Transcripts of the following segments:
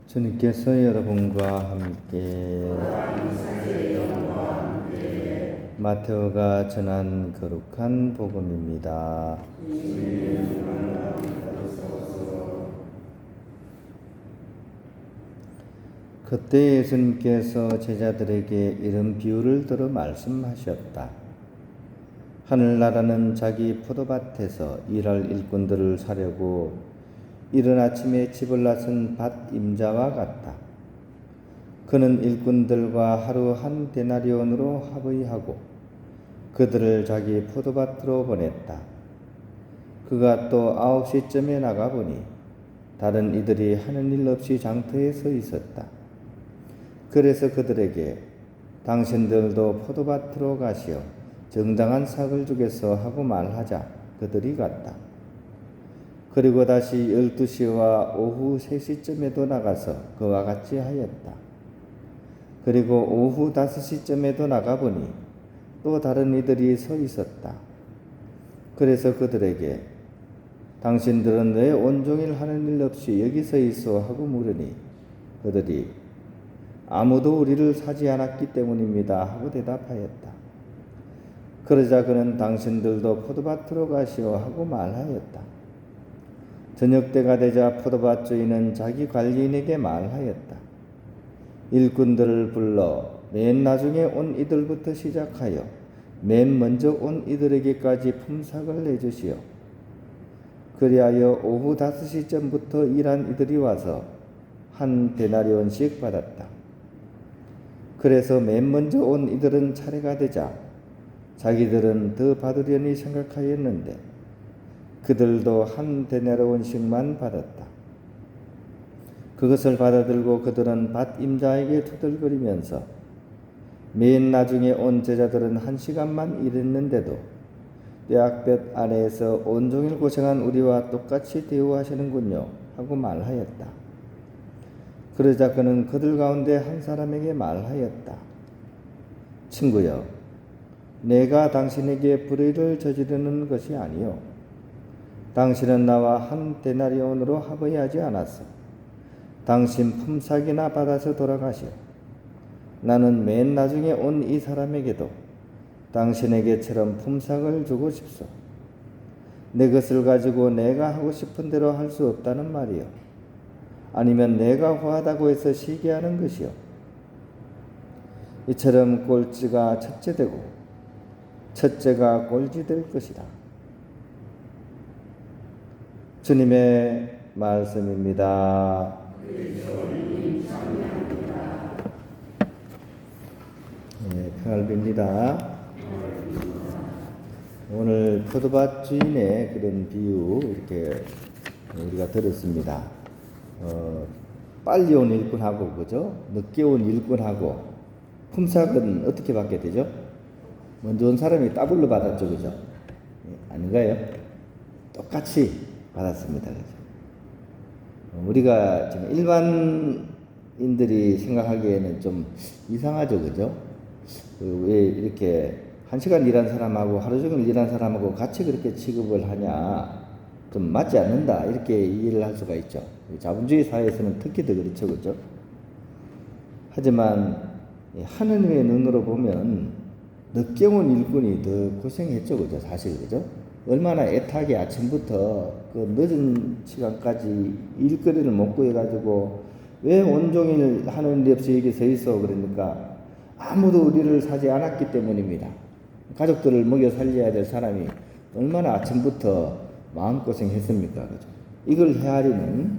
주님께서 여러분과 함께 마테오가 전한 거룩한 복음입니다. 그때 예수님께서 제자들에게 이런 비유를 들어 말씀하셨다. 하늘나라는 자기 포도밭에서 일할 일꾼들을 사려고 이른 아침에 집을 나선 밭 임자와 같다. 그는 일꾼들과 하루 한 데나리온으로 합의하고 그들을 자기 포도밭으로 보냈다. 그가 또 9시쯤에 나가보니 다른 이들이 하는 일 없이 장터에 서 있었다. 그래서 그들에게 당신들도 포도밭으로 가시어 정당한 삭을 주겠어 하고 말하자 그들이 갔다. 그리고 다시 12시와 오후 3시쯤에도 나가서 그와 같이 하였다. 그리고 오후 5시쯤에도 나가보니 또 다른 이들이 서 있었다. 그래서 그들에게 당신들은 왜 온종일 하는 일 없이 여기 서 있어 하고 물으니 그들이 아무도 우리를 사지 않았기 때문입니다 하고 대답하였다. 그러자 그는 당신들도 포도밭으로 가시오 하고 말하였다. 저녁 때가 되자 포도밭 주인은 자기 관리인에게 말하였다. 일꾼들을 불러 맨 나중에 온 이들부터 시작하여 맨 먼저 온 이들에게까지 품삯을 내주시오. 그리하여 오후 5시쯤부터 일한 이들이 와서 한 데나리온씩 받았다. 그래서 맨 먼저 온 이들은 차례가 되자 자기들은 더 받으려니 생각하였는데 그들도 한 데나리온씩만 받았다. 그것을 받아들고 그들은 밭 임자에게 투덜거리면서 맨 나중에 온 제자들은 1시간만 일했는데도 떼약볕 아래에서 온종일 고생한 우리와 똑같이 대우하시는군요 하고 말하였다. 그러자 그는 그들 가운데 한 사람에게 말하였다. 친구여, 내가 당신에게 불의를 저지르는 것이 아니요 당신은 나와 한 데나리온으로 합의하지 않았어. 당신 품삯이나 받아서 돌아가시오. 나는 맨 나중에 온 이 사람에게도 당신에게처럼 품삯을 주고 싶소. 내 것을 가지고 내가 하고 싶은 대로 할 수 없다는 말이요. 아니면 내가 후하다고 해서 시기하는 것이요. 이처럼 꼴찌가 첫째 되고 첫째가 꼴찌 될 것이다. 주님의 말씀입니다. 네, 평을 빕니다. 오늘 포도밭 주인의 그런 비유 이렇게 우리가 들었습니다. 빨리 온 일꾼하고 그죠? 늦게 온 일꾼하고 품삯은 어떻게 받게 되죠? 먼저 온 사람이 더블로 받았죠, 그죠? 아닌가요? 똑같이 받았습니다. 그죠? 우리가 지금 일반인들이 생각하기에는 좀 이상하죠, 그죠? 왜 이렇게 1시간 일한 사람하고 하루 종일 일한 사람하고 같이 그렇게 취급을 하냐? 좀 맞지 않는다. 이렇게 이해를 할 수가 있죠. 자본주의 사회에서는 특히 더 그렇죠, 그죠? 하지만 하느님의 눈으로 보면 늦게 온 일꾼이 더 고생했죠, 그죠? 사실, 그죠? 얼마나 애타게 아침부터 그 늦은 시간까지 일거리를 못 구해가지고 왜 온종일 하는 일 없이 여기 서 있어? 그러니까 아무도 우리를 사지 않았기 때문입니다. 가족들을 먹여 살려야 될 사람이 얼마나 아침부터 마음고생했습니까? 그죠? 이걸 헤아리는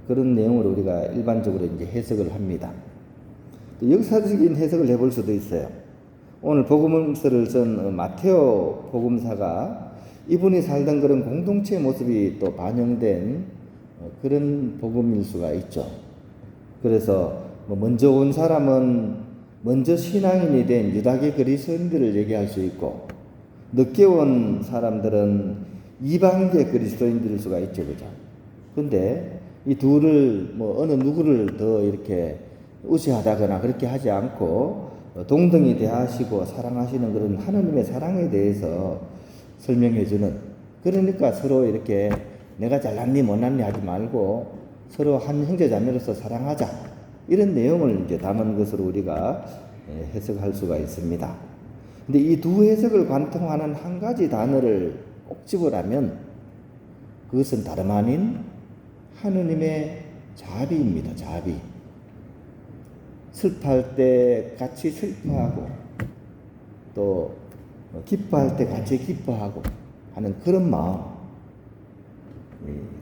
그런 내용으로 우리가 일반적으로 이제 해석을 합니다. 역사적인 해석을 해볼 수도 있어요. 오늘 복음서를 쓴 마테오 복음사가 이분이 살던 그런 공동체의 모습이 또 반영된 그런 복음일 수가 있죠. 그래서 먼저 온 사람은 먼저 신앙인이 된 유다계 그리스도인들을 얘기할 수 있고 늦게 온 사람들은 이방계 그리스도인들일 수가 있죠, 그죠? 근데 이 둘을 어느 누구를 더 이렇게 우시하다거나 그렇게 하지 않고 동등히 대하시고 사랑하시는 그런 하나님의 사랑에 대해서 설명해 주는, 그러니까 서로 이렇게 내가 잘났니 못났니 하지 말고 서로 한 형제자매로서 사랑하자. 이런 내용을 이제 담은 것으로 우리가 해석할 수가 있습니다. 근데 이 두 해석을 관통하는 한 가지 단어를 꼭 집으라면 그것은 다름 아닌 하느님의 자비입니다. 자비. 슬퍼할 때 같이 슬퍼하고 또 기뻐할 때 같이 기뻐하고 하는 그런 마음.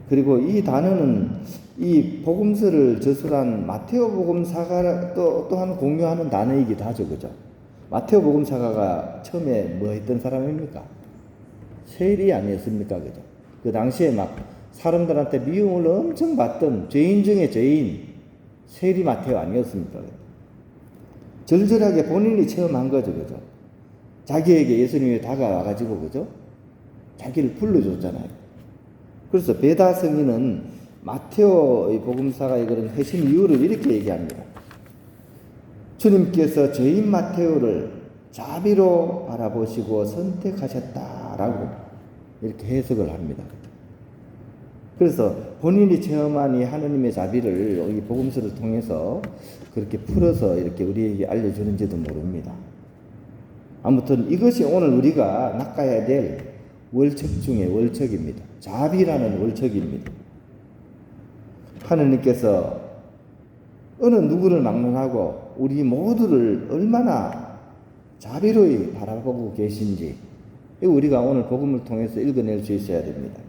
그리고 이 단어는 이 복음서를 저술한 마테오 복음사가 또한 공유하는 단어이기도 하죠. 그죠? 마테오 복음사가가 처음에 뭐 했던 사람입니까? 세리 아니었습니까? 그죠? 그 당시에 막 사람들한테 미움을 엄청 받던 죄인 중에 죄인, 세리 마테오 아니었습니까? 절절하게 본인이 체험한 거죠. 그죠? 자기에게 예수님이 다가와가지고, 그죠? 자기를 불러줬잖아요. 그래서 베다 성인은 마테오의 복음사가의 그런 회심 이유를 이렇게 얘기합니다. 주님께서 죄인 마테오를 자비로 바라보시고 선택하셨다라고 이렇게 해석을 합니다. 그래서 본인이 체험한 이 하느님의 자비를 이 복음서를 통해서 그렇게 풀어서 이렇게 우리에게 알려주는지도 모릅니다. 아무튼 이것이 오늘 우리가 낚아야 될 월척 중의 월척입니다. 자비라는 월척입니다. 하느님께서 어느 누구를 막론하고 우리 모두를 얼마나 자비로이 바라보고 계신지 우리가 오늘 복음을 통해서 읽어낼 수 있어야 됩니다.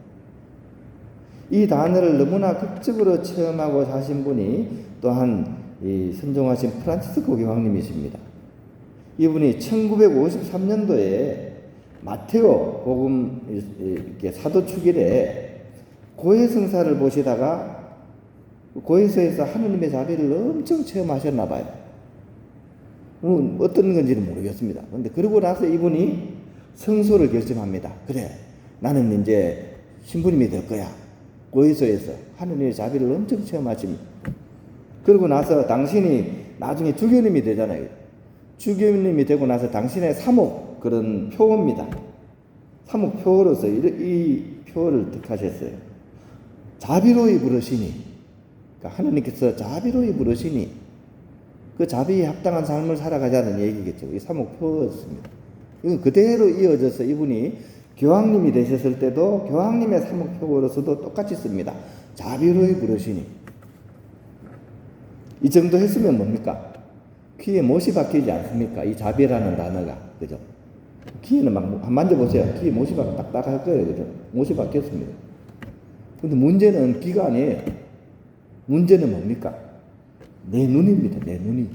이 단어를 너무나 극적으로 체험하고 사신 분이 또한 이 선종하신 프란치스코 교황님이십니다. 이분이 1953년도에 마테오 복음 이렇게 사도축일에 고해성사를 보시다가 고해서에서 하느님의 자비를 엄청 체험하셨나 봐요. 어떤 건지는 모르겠습니다. 그런데 그러고 나서 이분이 성소를 결심합니다. 그래, 나는 이제 신부님이 될 거야. 고해서에서 하느님의 자비를 엄청 체험하십니다. 그러고 나서 당신이 나중에 주교님이 되잖아요. 주교님이 되고 나서 당신의 사목 그런 표어입니다. 사목 표어로서 이 표어를 택하셨어요. 자비로이 부르시니, 그러니까 하느님께서 자비로이 부르시니 그 자비에 합당한 삶을 살아가자는 얘기겠죠. 이 사목 표어였습니다. 이건 그대로 이어져서 이분이 교황님이 되셨을 때도 교황님의 사목 표어로서도 똑같이 씁니다. 자비로이 부르시니. 이 정도 했으면 뭡니까? 귀에 못이 박히지 않습니까? 이 자비라는 단어가. 그죠? 귀에는 막 만져보세요. 귀에 못이 딱딱할 거예요. 그죠? 못이 박혔습니다. 근데 문제는 귀가 아니에요. 문제는 뭡니까? 내 눈입니다. 내 눈이.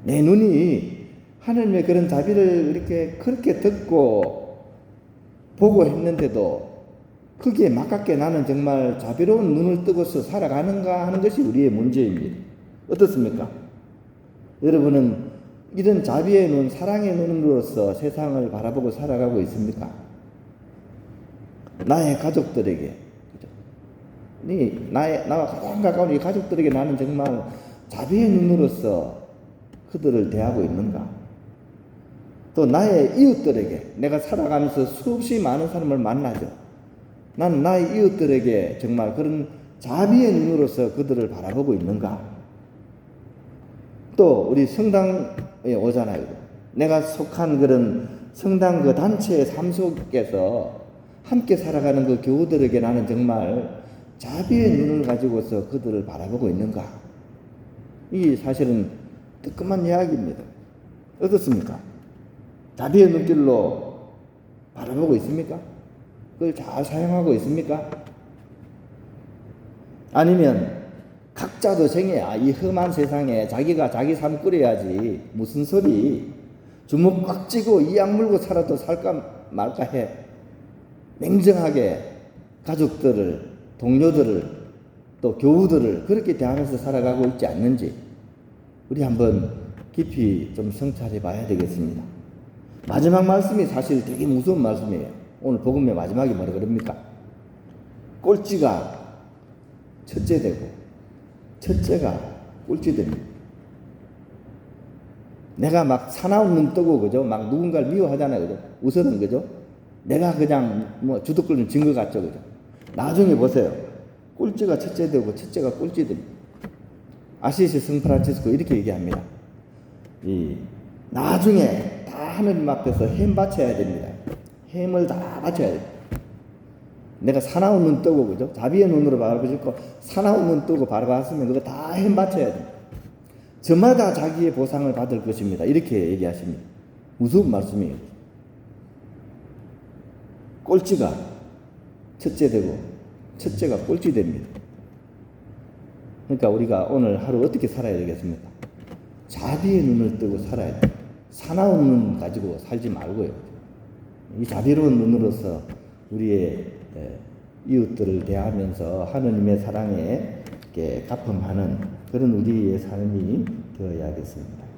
내 눈이 하느님의 그런 자비를 이렇게 그렇게 듣고 보고 했는데도 거기에 막깝게 나는 정말 자비로운 눈을 뜨고서 살아가는가 하는 것이 우리의 문제입니다. 어떻습니까? 여러분은 이런 자비의 눈, 사랑의 눈으로서 세상을 바라보고 살아가고 있습니까? 나의 가족들에게, 나와 가장 가까운 이 가족들에게 나는 정말 자비의 눈으로서 그들을 대하고 있는가? 또 나의 이웃들에게 내가 살아가면서 수없이 많은 사람을 만나죠. 나는 나의 이웃들에게 정말 그런 자비의 눈으로서 그들을 바라보고 있는가? 또 우리 성당에 오잖아요. 내가 속한 그런 성당 그 단체의 삶 속에서 함께 살아가는 그 교우들에게 나는 정말 자비의 눈을 가지고서 그들을 바라보고 있는가? 이 사실은 뜨끔한 이야기입니다. 어떻습니까? 자비의 눈길로 바라보고 있습니까? 그걸 잘 사용하고 있습니까? 아니면 각자도 정해야 이 험한 세상에 자기가 자기 삶 꾸려야지 무슨 소리 주먹 꽉 쥐고 이 약 물고 살아도 살까 말까 해. 냉정하게 가족들을, 동료들을, 또 교우들을 그렇게 대하면서 살아가고 있지 않는지 우리 한번 깊이 좀 성찰해 봐야 되겠습니다. 마지막 말씀이 사실 되게 무서운 말씀이에요. 오늘 복음의 마지막이 뭐라 그럽니까? 꼴찌가 첫째 되고 첫째가 꼴찌 됩니다. 내가 막 사나운 눈 뜨고 그죠? 막 누군가를 미워하잖아요. 그죠? 우선은 그죠? 내가 그냥 뭐 주도권을 쥔 것 같죠. 그죠? 나중에 보세요. 꼴찌가 첫째 되고 첫째가 꼴찌 됩니다. 아시시 성프란치스코 이렇게 얘기합니다. 이 나중에 다 하느님 앞에서 햄 바쳐야 됩니다. 햄을 다 바쳐야 돼요. 내가 사나운 눈 뜨고 그죠? 자비의 눈으로 바라보고 사나운 눈 뜨고 바라봤으면 그거 다 햄 바쳐야 됩니다. 저마다 자기의 보상을 받을 것입니다. 이렇게 얘기하십니다. 무서운 말씀이에요. 꼴찌가 첫째 되고 첫째가 꼴찌 됩니다. 그러니까 우리가 오늘 하루 어떻게 살아야 되겠습니까? 자비의 눈을 뜨고 살아야 돼요. 사나운 눈 가지고 살지 말고요. 이 자비로운 눈으로서 우리의 이웃들을 대하면서 하느님의 사랑에 가품하는 그런 우리의 삶이 되어야겠습니다.